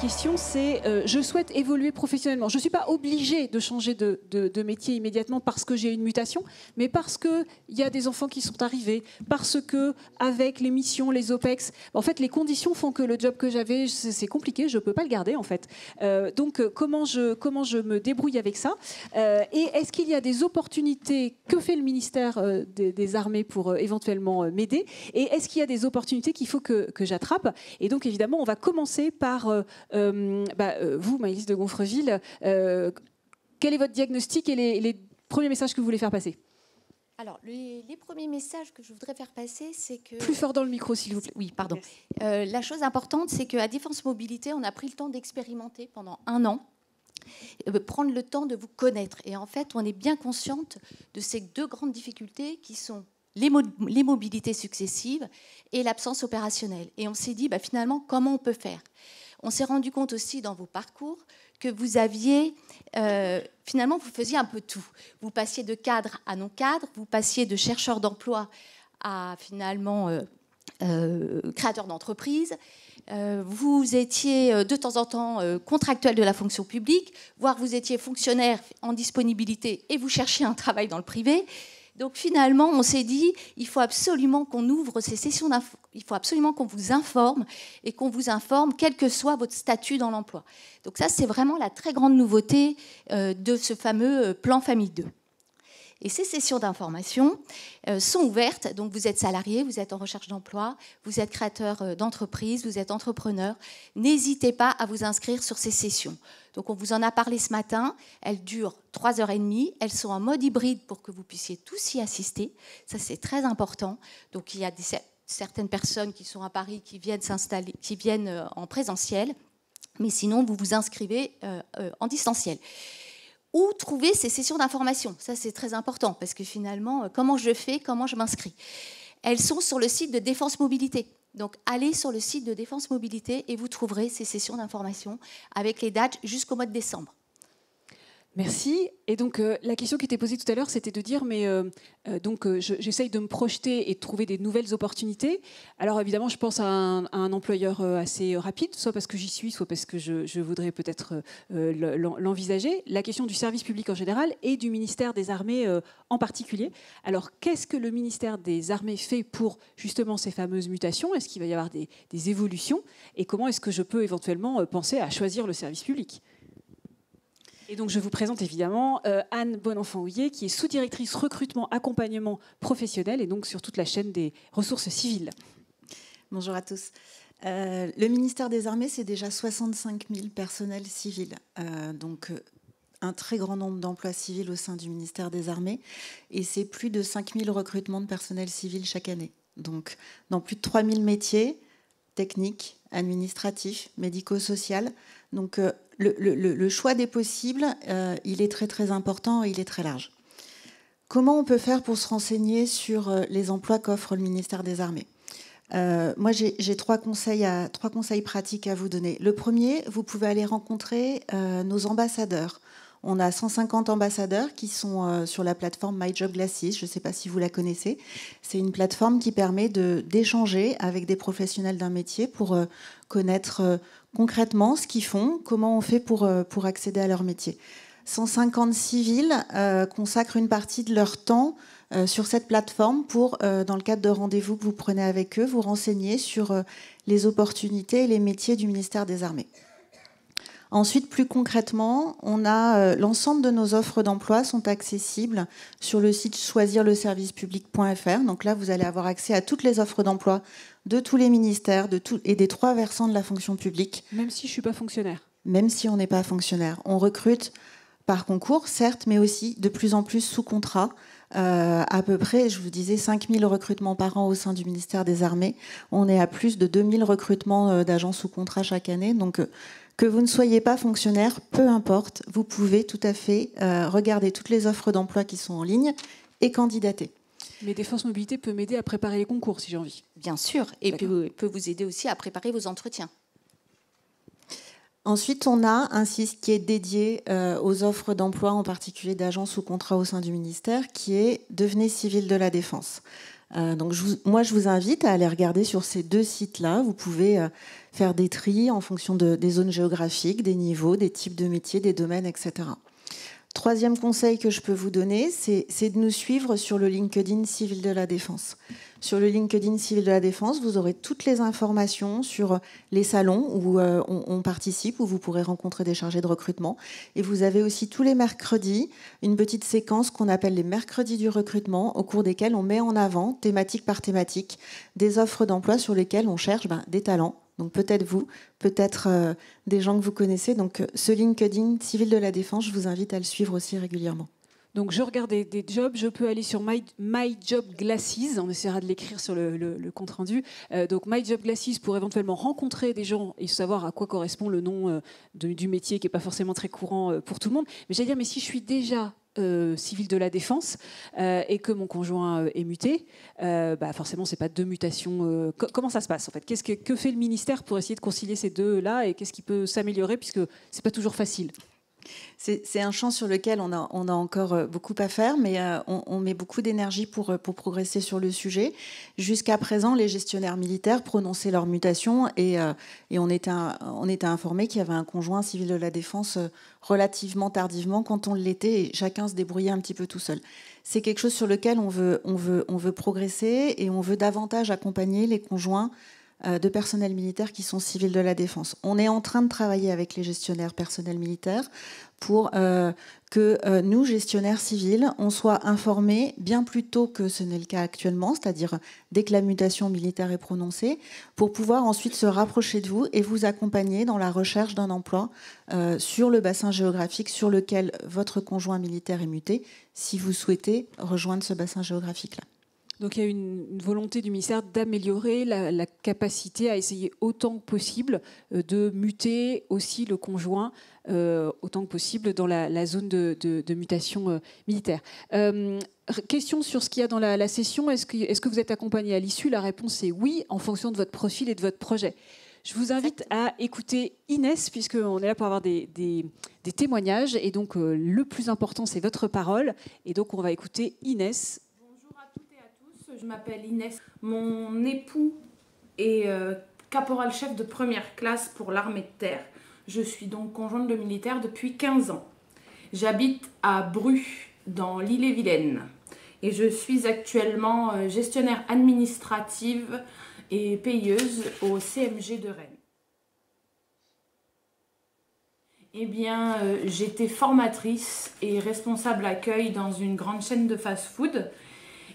question, c'est je souhaite évoluer professionnellement. Je ne suis pas obligée de changer de métier immédiatement parce que j'ai une mutation, mais parce qu'il y a des enfants qui sont arrivés, parce que avec les missions, les OPEX, en fait, les conditions font que le job que j'avais, c'est compliqué, je ne peux pas le garder, en fait. Donc, comment je me débrouille avec ça et est-ce qu'il y a des opportunités? Que fait le ministère des Armées pour éventuellement m'aider? Et est-ce qu'il y a des opportunités qu'il faut que j'attrape? Et donc, évidemment, on va commencer par vous, Maëlys de Gonfreville. Quel est votre diagnostic et les premiers messages que vous voulez faire passer? Alors, les premiers messages que je voudrais faire passer, c'est que... Plus fort dans le micro, s'il vous plaît. Oui, pardon. La chose importante, c'est qu'à Défense Mobilité, on a pris le temps d'expérimenter pendant 1 an, prendre le temps de vous connaître. Et en fait, on est bien consciente de ces 2 grandes difficultés qui sont les mobilités successives et l'absence opérationnelle. Et on s'est dit, finalement, comment on peut faire? On s'est rendu compte aussi dans vos parcours que vous aviez, finalement, vous faisiez un peu tout. Vous passiez de cadre à non-cadre, vous passiez de chercheur d'emploi à finalement créateur d'entreprise. Vous étiez de temps en temps contractuel de la fonction publique, voire vous étiez fonctionnaire en disponibilité et vous cherchiez un travail dans le privé. Donc finalement, on s'est dit, il faut absolument qu'on ouvre ces sessions d'info, il faut absolument qu'on vous informe et qu'on vous informe quel que soit votre statut dans l'emploi. Donc ça, c'est vraiment la très grande nouveauté de ce fameux plan Famille 2. Et ces sessions d'information sont ouvertes. Donc vous êtes salarié, vous êtes en recherche d'emploi, vous êtes créateur d'entreprise, vous êtes entrepreneur. N'hésitez pas à vous inscrire sur ces sessions. Donc on vous en a parlé ce matin. Elles durent 3h30. Elles sont en mode hybride pour que vous puissiez tous y assister. Ça, c'est très important. Donc il y a certaines personnes qui sont à Paris qui viennent s'installer, qui viennent en présentiel. Mais sinon, vous vous inscrivez en distanciel. Où trouver ces sessions d'information? Ça, c'est très important, parce que finalement, comment je fais, comment je m'inscris? Elles sont sur le site de Défense Mobilité. Donc, allez sur le site de Défense Mobilité et vous trouverez ces sessions d'information avec les dates jusqu'au mois de décembre. Merci. Et donc, la question qui était posée tout à l'heure, c'était de dire, mais j'essaye de me projeter et de trouver des nouvelles opportunités. Alors, évidemment, je pense à un employeur assez rapide, soit parce que j'y suis, soit parce que je voudrais peut-être l'envisager. La question du service public en général et du ministère des Armées en particulier. Alors, qu'est-ce que le ministère des Armées fait pour, justement, ces fameuses mutations? Est-ce qu'il va y avoir des évolutions? Et comment est-ce que je peux éventuellement penser à choisir le service public? Et donc, je vous présente évidemment Anne Bonenfant-Houillet, qui est sous-directrice recrutement accompagnement professionnel et donc sur toute la chaîne des ressources civiles. Bonjour à tous. Le ministère des Armées, c'est déjà 65 000 personnels civils. Donc, un très grand nombre d'emplois civils au sein du ministère des Armées. Et c'est plus de 5 000 recrutements de personnel civil chaque année. Donc, dans plus de 3 000 métiers techniques, administratifs, médico-social. Donc, le choix des possibles, il est très très important et il est très large. Comment on peut faire pour se renseigner sur les emplois qu'offre le ministère des Armées? Moi, j'ai 3 conseils pratiques à vous donner. Le premier, vous pouvez aller rencontrer nos ambassadeurs. On a 150 ambassadeurs qui sont sur la plateforme My Job Glasses. Je ne sais pas si vous la connaissez. C'est une plateforme qui permet d'échanger avec des professionnels d'un métier pour connaître concrètement ce qu'ils font, comment on fait pour accéder à leur métier. 150 civils consacrent une partie de leur temps sur cette plateforme pour, dans le cadre de rendez-vous que vous prenez avec eux, vous renseigner sur les opportunités et les métiers du ministère des Armées. Ensuite, plus concrètement, on a l'ensemble de nos offres d'emploi sont accessibles sur le site choisirleservicepublic.fr. Donc là, vous allez avoir accès à toutes les offres d'emploi de tous les ministères et des 3 versants de la fonction publique. Même si je ne suis pas fonctionnaire. Même si on n'est pas fonctionnaire. On recrute par concours, certes, mais aussi de plus en plus sous contrat. À peu près, je vous disais, 5 000 recrutements par an au sein du ministère des Armées. On est à plus de 2 000 recrutements d'agents sous contrat chaque année. Donc, que vous ne soyez pas fonctionnaire, peu importe, vous pouvez tout à fait regarder toutes les offres d'emploi qui sont en ligne et candidater. Mais Défense Mobilité peut m'aider à préparer les concours si j'ai envie. Bien sûr, et peut vous aider aussi à préparer vos entretiens. Ensuite, on a un site qui est dédié aux offres d'emploi, en particulier d'agents sous contrat au sein du ministère, qui est Devenez civil de la défense. Donc moi, je vous invite à aller regarder sur ces 2 sites-là. Vous pouvez faire des tris en fonction des zones géographiques, des niveaux, des types de métiers, des domaines, etc. Troisième conseil que je peux vous donner, c'est de nous suivre sur le LinkedIn Civil de la Défense. Sur le LinkedIn Civil de la Défense, vous aurez toutes les informations sur les salons où on participe, où vous pourrez rencontrer des chargés de recrutement. Et vous avez aussi tous les mercredis une petite séquence qu'on appelle les mercredis du recrutement, au cours desquels on met en avant, thématique par thématique, des offres d'emploi sur lesquelles on cherche des talents. Donc peut-être vous, peut-être des gens que vous connaissez. Donc ce LinkedIn Civil de la Défense, je vous invite à le suivre aussi régulièrement. Donc je regarde des jobs, je peux aller sur My Job Glasses, on essaiera de l'écrire sur le compte rendu. Donc My Job Glasses pour éventuellement rencontrer des gens et savoir à quoi correspond le nom du métier qui n'est pas forcément très courant pour tout le monde. Mais j'allais dire, mais si je suis déjà civil de la défense et que mon conjoint est muté, forcément c'est pas 2 mutations. Comment ça se passe en fait? Que fait le ministère pour essayer de concilier ces deux-là et qu'est-ce qui peut s'améliorer puisque c'est pas toujours facile? C'est un champ sur lequel on a encore beaucoup à faire, mais on met beaucoup d'énergie pour progresser sur le sujet. Jusqu'à présent, les gestionnaires militaires prononçaient leur mutation et on était informé qu'il y avait un conjoint civil de la défense relativement tardivement quand on l'était et chacun se débrouillait un petit peu tout seul. C'est quelque chose sur lequel on veut progresser et on veut davantage accompagner les conjoints de personnel militaire qui sont civils de la défense. On est en train de travailler avec les gestionnaires personnels militaires pour que nous, gestionnaires civils, on soit informés bien plus tôt que ce n'est le cas actuellement, c'est-à-dire dès que la mutation militaire est prononcée, pour pouvoir ensuite se rapprocher de vous et vous accompagner dans la recherche d'un emploi sur le bassin géographique sur lequel votre conjoint militaire est muté, si vous souhaitez rejoindre ce bassin géographique-là. Donc il y a une volonté du ministère d'améliorer la capacité à essayer autant que possible de muter aussi le conjoint autant que possible dans la zone de mutation militaire. Question sur ce qu'il y a dans la session. Est-ce que vous êtes accompagné à l'issue? La réponse est oui, en fonction de votre profil et de votre projet. Je vous invite à écouter Inès, puisqu'on est là pour avoir des témoignages. Et donc, le plus important, c'est votre parole. Et donc, on va écouter Inès. Je m'appelle Inès. Mon époux est caporal-chef de première classe pour l'armée de terre. Je suis donc conjointe de militaire depuis 15 ans. J'habite à Bru, dans l'Ille-et-Vilaine. Et je suis actuellement gestionnaire administrative et payeuse au CMG de Rennes. Eh bien, j'étais formatrice et responsable accueil dans une grande chaîne de fast-food.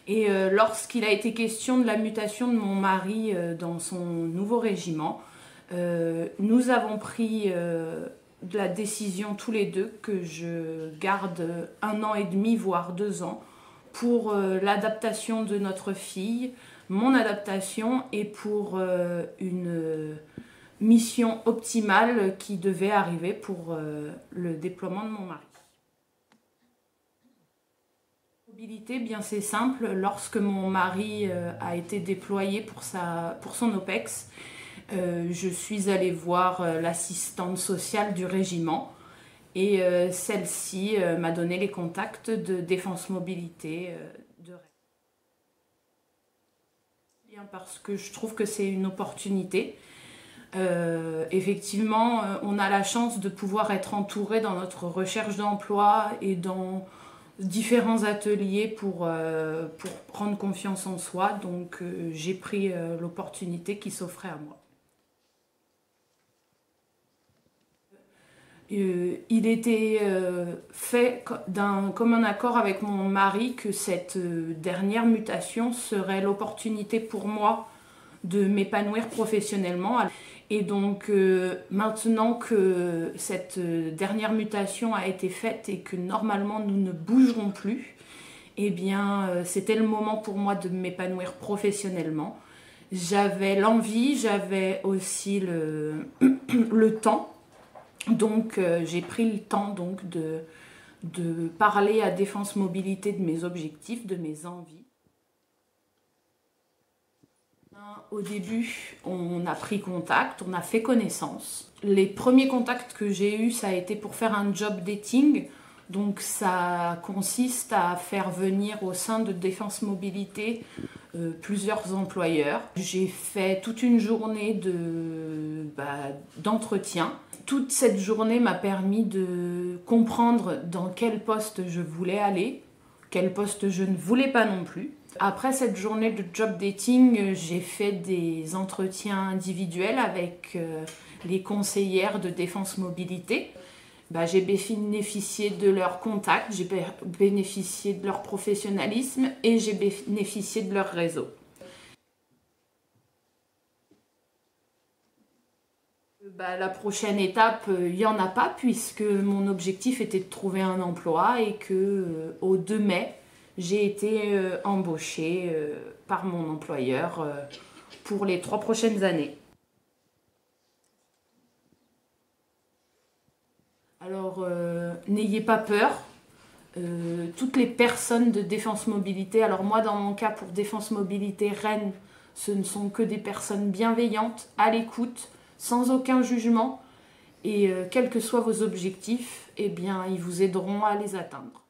Et lorsqu'il a été question de la mutation de mon mari dans son nouveau régiment, nous avons pris la décision tous les deux que je garde 1 an et demi, voire 2 ans, pour l'adaptation de notre fille, mon adaptation et pour une mission optimale qui devait arriver pour le déploiement de mon mari. Bien c'est simple, lorsque mon mari a été déployé pour son OPEX, je suis allée voir l'assistante sociale du régiment et celle-ci m'a donné les contacts de Défense Mobilité de Rennes. Bien parce que je trouve que c'est une opportunité. Effectivement, on a la chance de pouvoir être entouré dans notre recherche d'emploi et dans différents ateliers pour prendre confiance en soi. Donc j'ai pris l'opportunité qui s'offrait à moi. Il était fait d'un commun accord avec mon mari que cette dernière mutation serait l'opportunité pour moi de m'épanouir professionnellement. Et donc maintenant que cette dernière mutation a été faite et que normalement nous ne bougerons plus, eh bien c'était le moment pour moi de m'épanouir professionnellement. J'avais l'envie, j'avais aussi le temps. Donc j'ai pris le temps donc, de parler à Défense Mobilité de mes objectifs, de mes envies. Au début, on a pris contact, on a fait connaissance. Les premiers contacts que j'ai eus, ça a été pour faire un job dating. Donc ça consiste à faire venir au sein de Défense Mobilité plusieurs employeurs. J'ai fait toute une journée d'entretien. Toute cette journée m'a permis de comprendre dans quel poste je voulais aller, quel poste je ne voulais pas non plus. Après cette journée de job dating, j'ai fait des entretiens individuels avec les conseillères de Défense Mobilité. J'ai bénéficié de leur contact, j'ai bénéficié de leur professionnalisme et j'ai bénéficié de leur réseau. La prochaine étape, il n'y en a pas puisque mon objectif était de trouver un emploi et qu'au 2 mai, j'ai été embauchée par mon employeur pour les 3 prochaines années. Alors, n'ayez pas peur. Toutes les personnes de Défense Mobilité, alors moi dans mon cas pour Défense Mobilité Rennes, ce ne sont que des personnes bienveillantes, à l'écoute, sans aucun jugement. Et quels que soient vos objectifs, eh bien, ils vous aideront à les atteindre.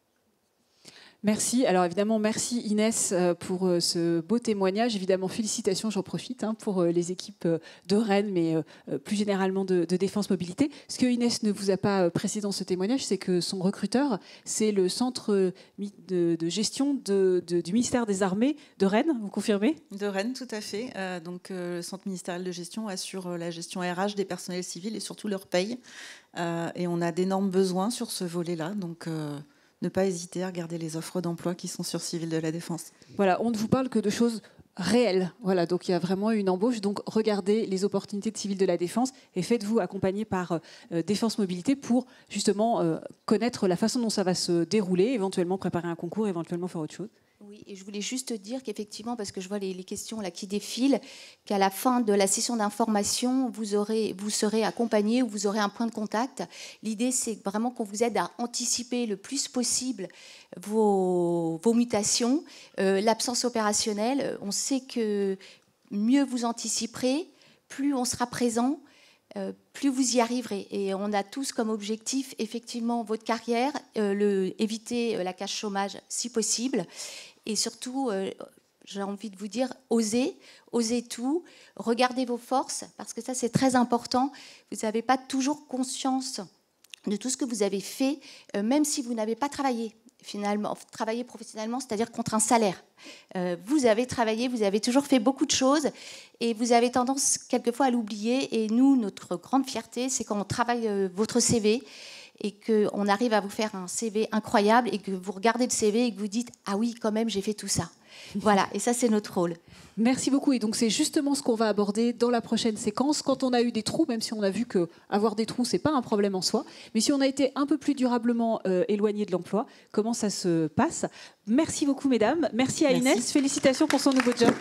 Merci. Alors évidemment, merci Inès pour ce beau témoignage. Évidemment, félicitations, j'en profite pour les équipes de Rennes, mais plus généralement de Défense Mobilité. Ce que Inès ne vous a pas précisé dans ce témoignage, c'est que son recruteur, c'est le centre de gestion du ministère des Armées de Rennes. Vous confirmez ? De Rennes, tout à fait. Donc, le centre ministériel de gestion assure la gestion RH des personnels civils et surtout leur paye. Et on a d'énormes besoins sur ce volet-là. Donc, ne pas hésiter à regarder les offres d'emploi qui sont sur Civil de la Défense. Voilà, on ne vous parle que de choses réelles. Voilà, donc il y a vraiment une embauche. Donc regardez les opportunités de Civil de la Défense et faites-vous accompagner par Défense Mobilité pour justement connaître la façon dont ça va se dérouler, éventuellement préparer un concours, éventuellement faire autre chose. Oui, et je voulais juste dire qu'effectivement, parce que je vois les questions là qui défilent, qu'à la fin de la session d'information, vous serez accompagné ou vous aurez un point de contact. L'idée, c'est vraiment qu'on vous aide à anticiper le plus possible vos mutations, l'absence opérationnelle. On sait que mieux vous anticiperez, plus on sera présent, plus vous y arriverez. Et on a tous comme objectif, effectivement, votre carrière, éviter la casse chômage si possible. Et surtout, j'ai envie de vous dire, osez tout, regardez vos forces, parce que ça, c'est très important. Vous n'avez pas toujours conscience de tout ce que vous avez fait, même si vous n'avez pas travaillé. Finalement, travailler professionnellement, c'est-à-dire contre un salaire. Vous avez travaillé, vous avez toujours fait beaucoup de choses et vous avez tendance quelquefois à l'oublier. Et nous, notre grande fierté, c'est quand on travaille votre CV et qu'on arrive à vous faire un CV incroyable et que vous regardez le CV et que vous dites « Ah oui, quand même, j'ai fait tout ça ». Voilà, et ça, c'est notre rôle. Merci beaucoup. Et donc, c'est justement ce qu'on va aborder dans la prochaine séquence. Quand on a eu des trous, même si on a vu qu'avoir des trous, ce n'est pas un problème en soi, mais si on a été un peu plus durablement éloigné de l'emploi, comment ça se passe ? Merci beaucoup, mesdames. Merci à Inès. Félicitations pour son nouveau job.